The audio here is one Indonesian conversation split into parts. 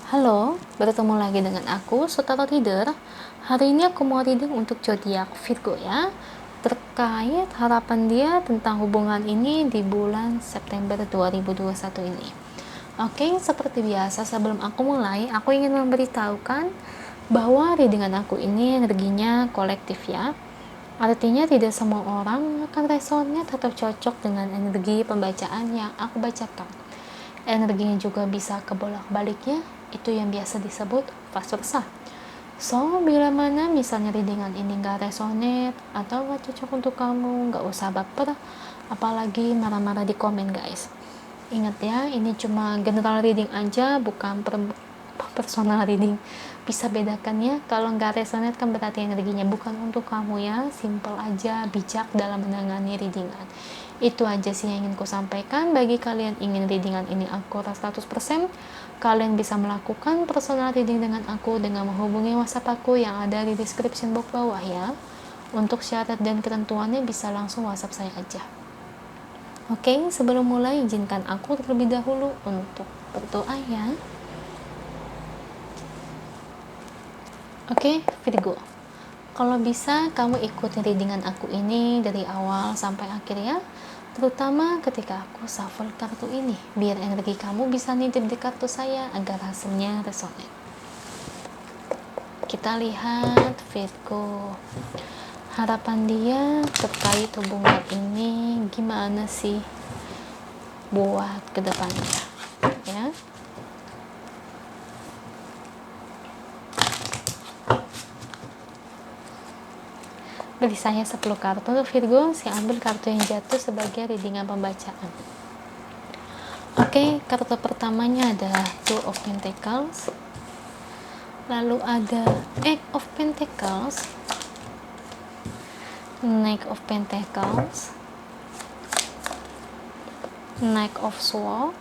Halo, bertemu lagi dengan aku, Sutara Reader. Hari ini aku mau reading untuk zodiak Virgo ya, terkait harapan dia tentang hubungan ini di bulan September 2021 ini. Oke, seperti biasa sebelum aku mulai, aku ingin memberitahukan bahwa readingan aku ini energinya kolektif ya. Artinya tidak semua orang akan resonate atau cocok dengan energi pembacaan yang aku bacakan. Energinya juga bisa kebolak-baliknya, itu yang biasa disebut vice versa. So, bila mana misalnya readingan ini gak resonate atau gak cocok untuk kamu, gak usah baper, apalagi marah-marah di komen guys. Ingat ya, ini cuma general reading aja, bukan personal reading. Bisa bedakan ya, kalau gak resonate kan berarti energinya bukan untuk kamu ya. Simple aja, bijak dalam menangani readingan. Itu aja sih yang ingin ku sampaikan. Bagi kalian ingin readingan ini akurat 100%, kalian bisa melakukan personal reading dengan aku dengan menghubungi WhatsApp aku yang ada di description box bawah ya. Untuk syarat dan ketentuannya bisa langsung WhatsApp saya aja. Oke, sebelum mulai izinkan aku terlebih dahulu untuk berdoa ya. Oke, Virgo. Kalau bisa kamu ikutin readingan aku ini dari awal sampai akhir ya, terutama ketika aku shuffle kartu ini, biar energi kamu bisa nitip di kartu saya agar hasilnya resonate. Kita lihat Virgo, harapan dia terkait hubungan ini gimana sih buat kedepannya ya. Beri saya 10 kartu Virgo, saya ambil kartu yang jatuh sebagai readingan pembacaan. Oke, kartu pertamanya ada Two of Pentacles, lalu ada Eight of Pentacles, Knight of Pentacles, Knight of Swords,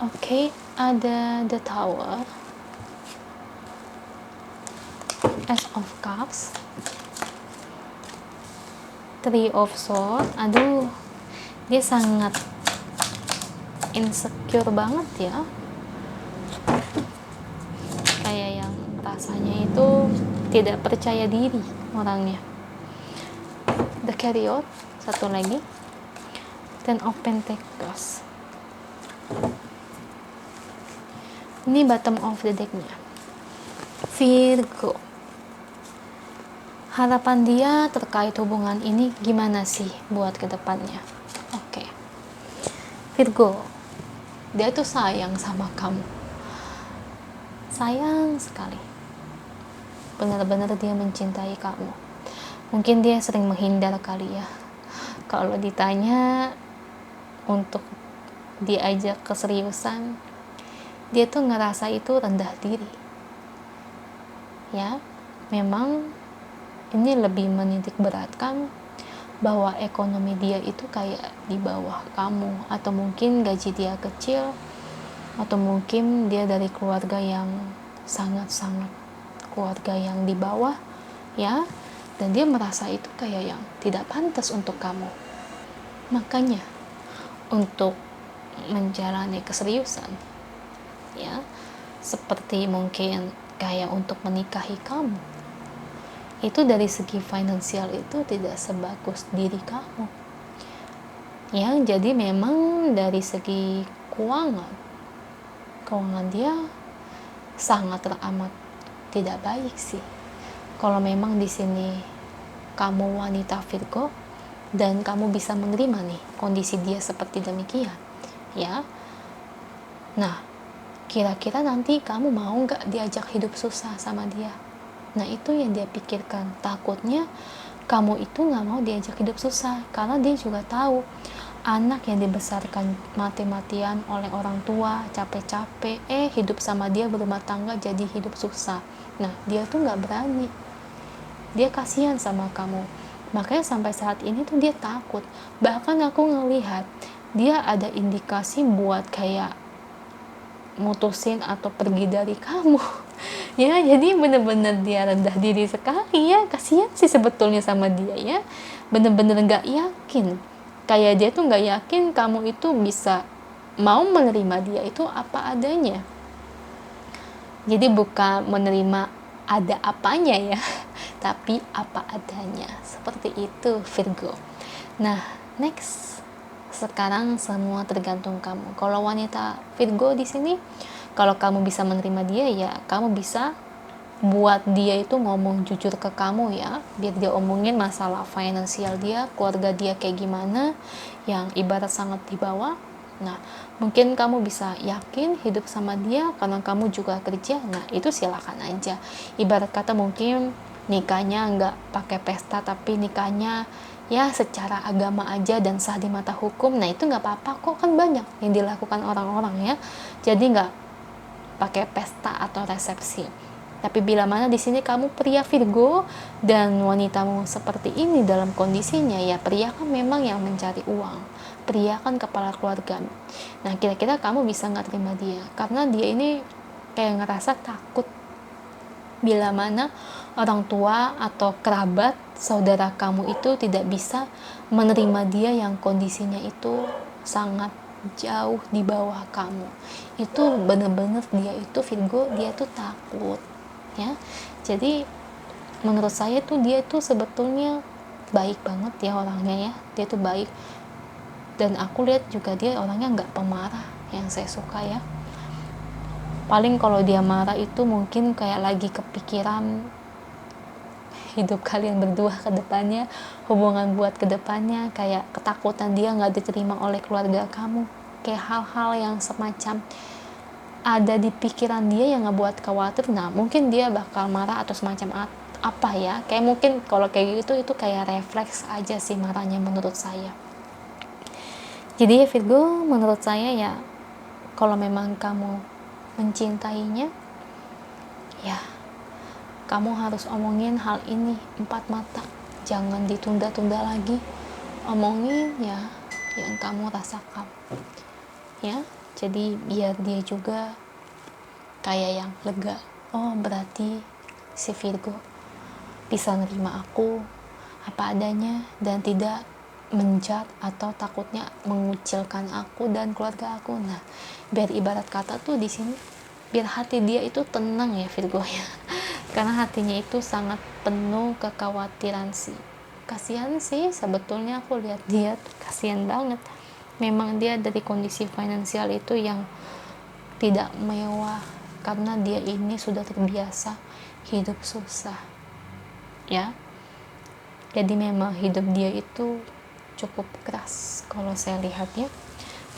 oke, ada The Tower, Ace of Cups, Three of Swords. Aduh, dia sangat insecure banget ya, kayak yang rasanya itu tidak percaya diri orangnya. The Chariot, satu lagi Ten of Pentacles. Ini bottom of the decknya. Virgo, harapan dia terkait hubungan ini gimana sih buat kedepannya? Oke, Virgo, dia tuh sayang sama kamu, sayang sekali, benar-benar dia mencintai kamu. Mungkin dia sering menghindar kali ya, kalau ditanya untuk diajak keseriusan, dia tuh ngerasa itu rendah diri ya. Memang ini lebih menitik beratkan bahwa ekonomi dia itu kayak di bawah kamu, atau mungkin gaji dia kecil, atau mungkin dia dari keluarga yang sangat-sangat keluarga yang di bawah ya, dan dia merasa itu kayak yang tidak pantas untuk kamu. Makanya untuk menjalani keseriusan ya, seperti mungkin kayak untuk menikahi kamu, itu dari segi finansial itu tidak sebagus diri kamu ya. Jadi memang dari segi keuangan dia sangat teramat tidak baik sih. Kalau memang di sini kamu wanita Virgo dan kamu bisa menerima nih kondisi dia seperti demikian ya, nah kira-kira nanti kamu mau nggak diajak hidup susah sama dia? Nah itu yang dia pikirkan, takutnya kamu itu nggak mau diajak hidup susah, karena dia juga tahu anak yang dibesarkan mati-matian oleh orang tua, capek-capek, hidup sama dia berumah tangga jadi hidup susah. Nah dia tuh nggak berani, dia kasihan sama kamu, makanya sampai saat ini tuh dia takut. Bahkan aku ngelihat dia ada indikasi buat kayak mutusin atau pergi dari kamu ya. Jadi bener-bener dia rendah diri sekali ya, kasihan sih sebetulnya sama dia ya, bener-bener gak yakin kayak dia tuh nggak yakin kamu itu bisa mau menerima dia itu apa adanya. Jadi bukan menerima ada apanya ya, tapi apa adanya. Seperti itu Virgo. Nah, next. Sekarang semua tergantung kamu. Kalau wanita Virgo di sini, kalau kamu bisa menerima dia ya, kamu bisa buat dia itu ngomong jujur ke kamu ya, biar dia omongin masalah finansial dia, keluarga dia kayak gimana, yang ibarat sangat di bawah. Nah, mungkin kamu bisa yakin hidup sama dia karena kamu juga kerja. Nah, itu silakan aja. Ibarat kata mungkin nikahnya nggak pakai pesta, tapi nikahnya ya secara agama aja dan sah di mata hukum. Nah, itu nggak apa-apa kok, kan banyak yang dilakukan orang-orang ya. Jadi nggak pakai pesta atau resepsi. Tapi bila mana di sini kamu pria Virgo dan wanitamu seperti ini dalam kondisinya, ya pria kan memang yang mencari uang, pria kan kepala keluarga. Nah, kira-kira kamu bisa nggak terima dia? Karena dia ini kayak ngerasa takut bila mana orang tua atau kerabat saudara kamu itu tidak bisa menerima dia yang kondisinya itu sangat jauh di bawah kamu. Itu bener-bener dia itu Virgo, dia tuh takut ya. Jadi menurut saya tuh dia tuh sebetulnya baik banget ya orangnya ya, dia tuh baik, dan aku lihat juga dia orangnya nggak pemarah, yang saya suka ya. Paling kalau dia marah itu mungkin kayak lagi kepikiran hidup kalian berdua ke depannya, hubungan buat ke depannya, kayak ketakutan dia nggak diterima oleh keluarga kamu, kayak hal-hal yang semacam ada di pikiran dia yang ngebuat khawatir. Nah, mungkin dia bakal marah atau semacam apa ya, kayak mungkin kalau kayak gitu itu kayak refleks aja sih marahnya menurut saya. Jadi ya Virgo, menurut saya ya kalau memang kamu mencintainya, ya kamu harus omongin hal ini empat mata, jangan ditunda-tunda lagi. Omongin ya yang kamu rasakan ya. Jadi biar dia juga kayak yang lega, oh berarti si Virgo bisa nerima aku apa adanya dan tidak menjat atau takutnya mengucilkan aku dan keluarga aku. Nah, biar ibarat kata tuh di sini biar hati dia itu tenang ya Virgo ya. Karena hatinya itu sangat penuh kekhawatiran sih. Kasihan sih sebetulnya, aku lihat dia tuh kasihan banget. Memang dia dari kondisi finansial itu yang tidak mewah karena dia ini sudah terbiasa hidup susah ya. Jadi memang hidup dia itu cukup keras kalau saya lihat ya,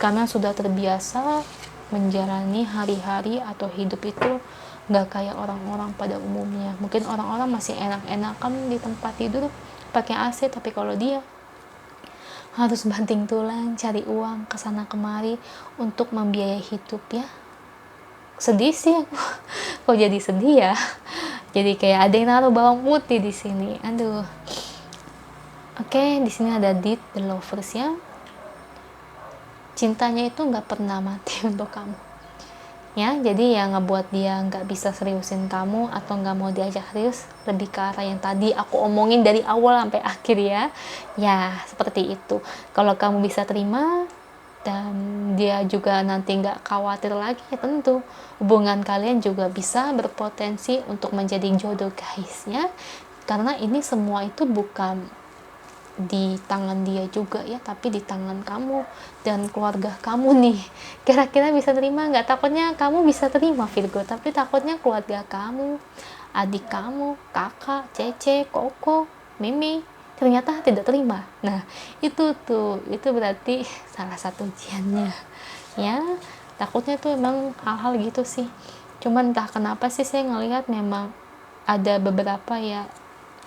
karena sudah terbiasa menjalani hari-hari atau hidup itu nggak kayak orang-orang pada umumnya. Mungkin orang-orang masih enak-enakan di tempat tidur pakai AC, tapi kalau dia harus banting tulang cari uang kesana kemari untuk membiayai hidup ya. Sedih sih aku. Kok jadi sedih ya? Jadi kayak ada yang naruh bawang putih di sini. Aduh. Oke, di sini ada Deed the Lovers ya. Cintanya itu nggak pernah mati untuk kamu. Ya, jadi yang ngebuat dia nggak bisa seriusin kamu atau nggak mau diajak serius lebih ke arah yang tadi aku omongin dari awal sampai akhir ya. Ya, seperti itu. Kalau kamu bisa terima dan dia juga nanti nggak khawatir lagi, ya tentu hubungan kalian juga bisa berpotensi untuk menjadi jodoh guys ya. Karena ini semua itu bukan di tangan dia juga ya, tapi di tangan kamu dan keluarga kamu nih. Kira-kira bisa terima nggak? Takutnya kamu bisa terima Virgo, tapi takutnya keluarga kamu, adik kamu, kakak, cece, koko, mimi ternyata tidak terima. Nah, itu berarti salah satu ujiannya ya. Takutnya tuh emang hal-hal gitu sih. Cuman entah kenapa sih saya ngelihat memang ada beberapa ya,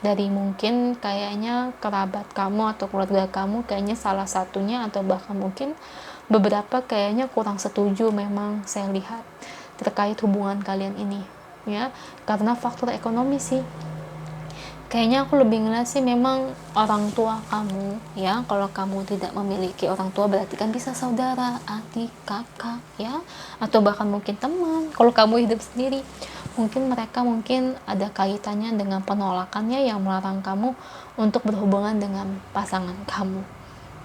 dari mungkin kayaknya kerabat kamu atau keluarga kamu, kayaknya salah satunya atau bahkan mungkin beberapa kayaknya kurang setuju memang saya lihat terkait hubungan kalian ini ya, karena faktor ekonomi sih. Kayaknya aku lebih ngeliat sih memang orang tua kamu ya. Kalau kamu tidak memiliki orang tua berarti kan bisa saudara, adik, kakak ya, atau bahkan mungkin teman. Kalau kamu hidup sendiri, mungkin mereka mungkin ada kaitannya dengan penolakannya yang melarang kamu untuk berhubungan dengan pasangan kamu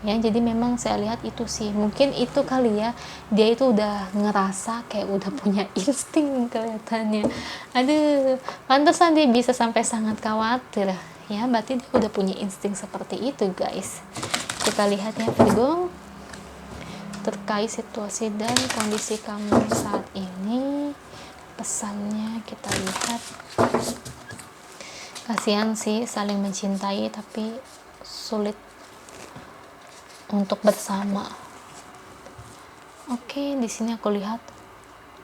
ya. Jadi memang saya lihat itu sih, mungkin itu kali ya, dia itu udah ngerasa kayak udah punya insting kelihatannya. Aduh, pantesan dia bisa sampai sangat khawatir ya, berarti dia udah punya insting seperti itu guys. Kita lihat ya Virgo, terkait situasi dan kondisi kamu saat ini, pesannya kita lihat. Kasihan sih, saling mencintai tapi sulit untuk bersama. Oke, di sini aku lihat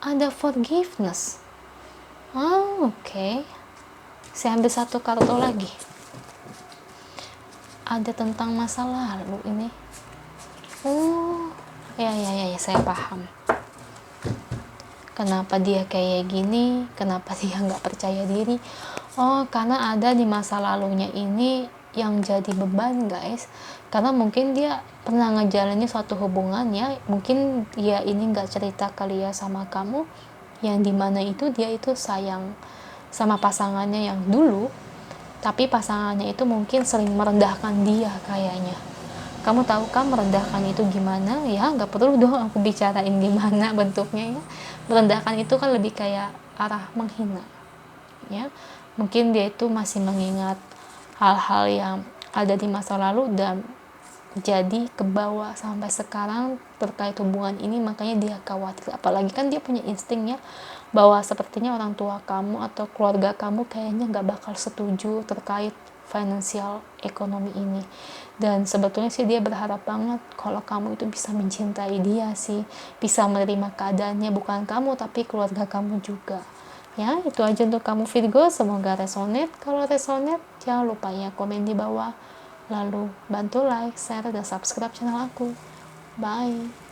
ada forgiveness. Oke. Saya ambil satu kartu lagi. Ada tentang masa lalu ini. Ya, saya paham. Kenapa dia kayak gini? Kenapa dia nggak percaya diri? Karena ada di masa lalunya ini yang jadi beban guys. Karena mungkin dia pernah ngejalanin suatu hubungan ya, mungkin dia ini nggak cerita kali ya sama kamu, yang dimana itu dia itu sayang sama pasangannya yang dulu, tapi pasangannya itu mungkin sering merendahkan dia kayaknya. Kamu tahu kan merendahkan itu gimana ya? Nggak perlu dong aku bicarain gimana bentuknya ya. Merendahkan itu kan lebih kayak arah menghina ya. Mungkin dia itu masih mengingat hal-hal yang ada di masa lalu dan jadi ke bawah sampai sekarang terkait hubungan ini, makanya dia khawatir. Apalagi kan dia punya insting ya, bahwa sepertinya orang tua kamu atau keluarga kamu kayaknya gak bakal setuju terkait finansial ekonomi ini. Dan sebetulnya sih dia berharap banget kalau kamu itu bisa mencintai dia sih, bisa menerima keadaannya, bukan kamu tapi keluarga kamu juga ya. Itu aja untuk kamu Virgo, semoga resonate. Kalau resonate jangan lupa ya komen di bawah, lalu bantu like, share, dan subscribe channel aku. Bye.